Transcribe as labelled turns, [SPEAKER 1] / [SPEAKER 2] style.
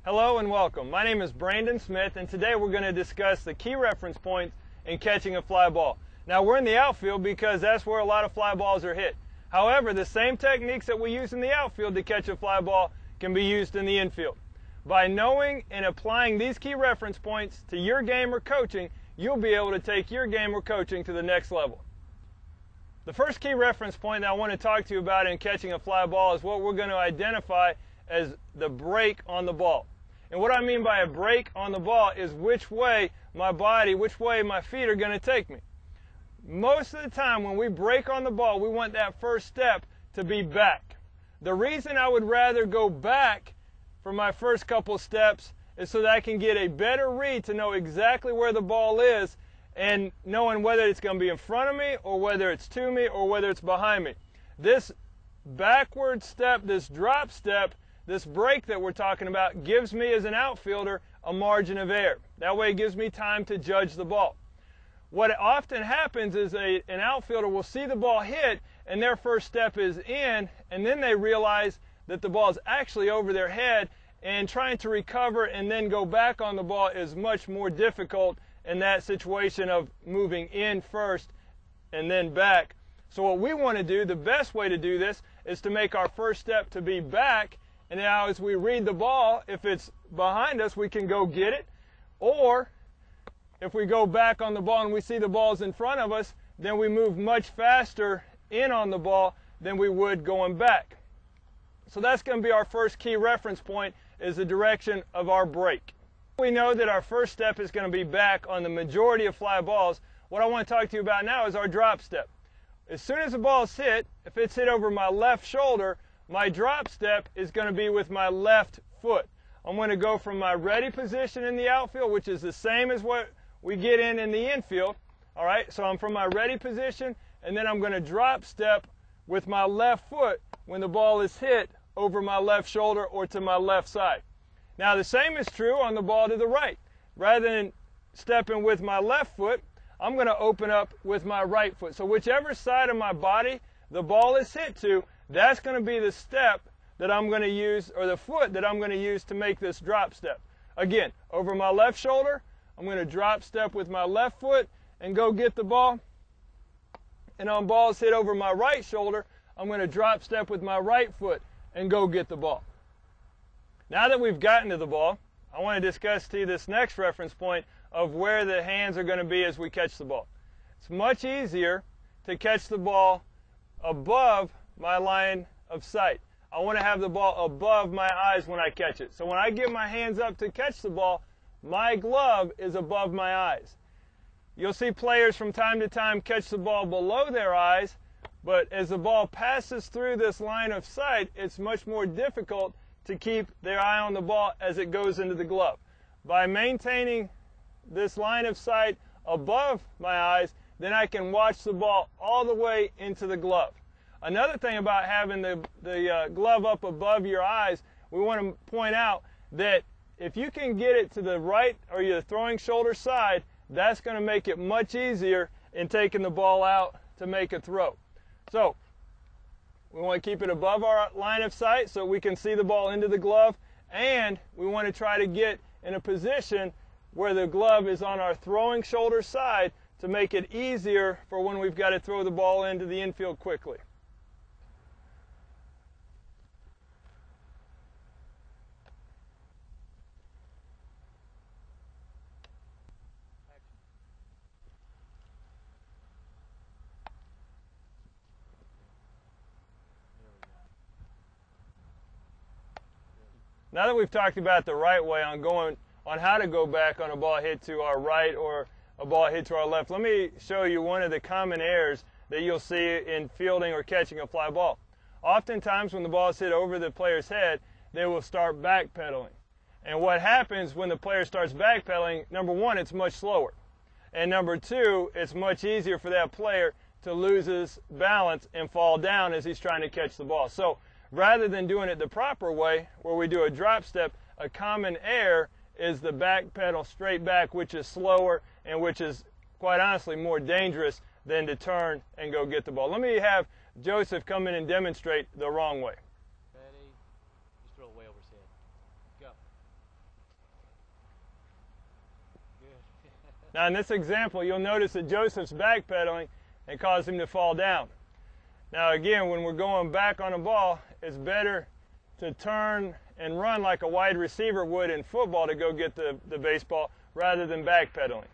[SPEAKER 1] Hello and welcome. My name is Brandon Smith, and today we're going to discuss the key reference points in catching a fly ball. Now, we're in the outfield because that's where a lot of fly balls are hit. However, the same techniques that we use in the outfield to catch a fly ball can be used in the infield. By knowing and applying these key reference points to your game or coaching, you'll be able to take your game or coaching to the next level. The first key reference point that I want to talk to you about in catching a fly ball is what we're going to identify as the break on the ball. And what I mean by a break on the ball is which way my body, which way my feet are going to take me. Most of the time when we break on the ball, we want that first step to be back. The reason I would rather go back for my first couple steps is so that I can get a better read to know exactly where the ball is and knowing whether it's going to be in front of me or whether it's to me or whether it's behind me. This backward step, this drop step, this break that we're talking about gives me as an outfielder a margin of error. That way it gives me time to judge the ball. What often happens is an outfielder will see the ball hit and their first step is in, and then they realize that the ball is actually over their head, and trying to recover and then go back on the ball is much more difficult in that situation of moving in first and then back. So what we want to do, the best way to do this, is to make our first step to be back. And now as we read the ball, if it's behind us, we can go get it. Or if we go back on the ball and we see the ball's in front of us, then we move much faster in on the ball than we would going back. So that's going to be our first key reference point, is the direction of our break. We know that our first step is going to be back on the majority of fly balls. What I want to talk to you about now is our drop step. As soon as the ball is hit, if it's hit over my left shoulder, my drop step is going to be with my left foot. I'm going to go from my ready position in the outfield, which is the same as what we get in the infield. All right, so I'm from my ready position, and then I'm going to drop step with my left foot when the ball is hit over my left shoulder or to my left side. Now the same is true on the ball to the right. Rather than stepping with my left foot, I'm going to open up with my right foot. So whichever side of my body the ball is hit to, that's going to be the step that I'm going to use, or the foot that I'm going to use to make this drop step. Again, over my left shoulder, I'm going to drop step with my left foot and go get the ball. And on balls hit over my right shoulder, I'm going to drop step with my right foot and go get the ball. Now that we've gotten to the ball, I want to discuss to you this next reference point of where the hands are going to be as we catch the ball. It's much easier to catch the ball above my line of sight. I want to have the ball above my eyes when I catch it. So when I get my hands up to catch the ball, my glove is above my eyes. You'll see players from time to time catch the ball below their eyes, but as the ball passes through this line of sight, it's much more difficult to keep their eye on the ball as it goes into the glove. By maintaining this line of sight above my eyes, then I can watch the ball all the way into the glove. Another thing about having the glove up above your eyes, we want to point out that if you can get it to the right or your throwing shoulder side, that's going to make it much easier in taking the ball out to make a throw. So we want to keep it above our line of sight so we can see the ball into the glove, and we want to try to get in a position where the glove is on our throwing shoulder side to make it easier for when we've got to throw the ball into the infield quickly. Now that we've talked about the right way on how to go back on a ball hit to our right or a ball hit to our left, let me show you one of the common errors that you'll see in fielding or catching a fly ball. Oftentimes when the ball is hit over the player's head, they will start backpedaling. And what happens when the player starts backpedaling, number one, it's much slower. And number two, it's much easier for that player to lose his balance and fall down as he's trying to catch the ball. So rather than doing it the proper way, where we do a drop step, a common error is the back pedal straight back, which is slower and which is, quite honestly, more dangerous than to turn and go get the ball. Let me have Joseph come in and demonstrate the wrong way.
[SPEAKER 2] Ready? Just throw it way over his head. Go.
[SPEAKER 1] Now in this example, you'll notice that Joseph's backpedaling and caused him to fall down. Now again, when we're going back on a ball, it's better to turn and run like a wide receiver would in football to go get the baseball rather than backpedaling.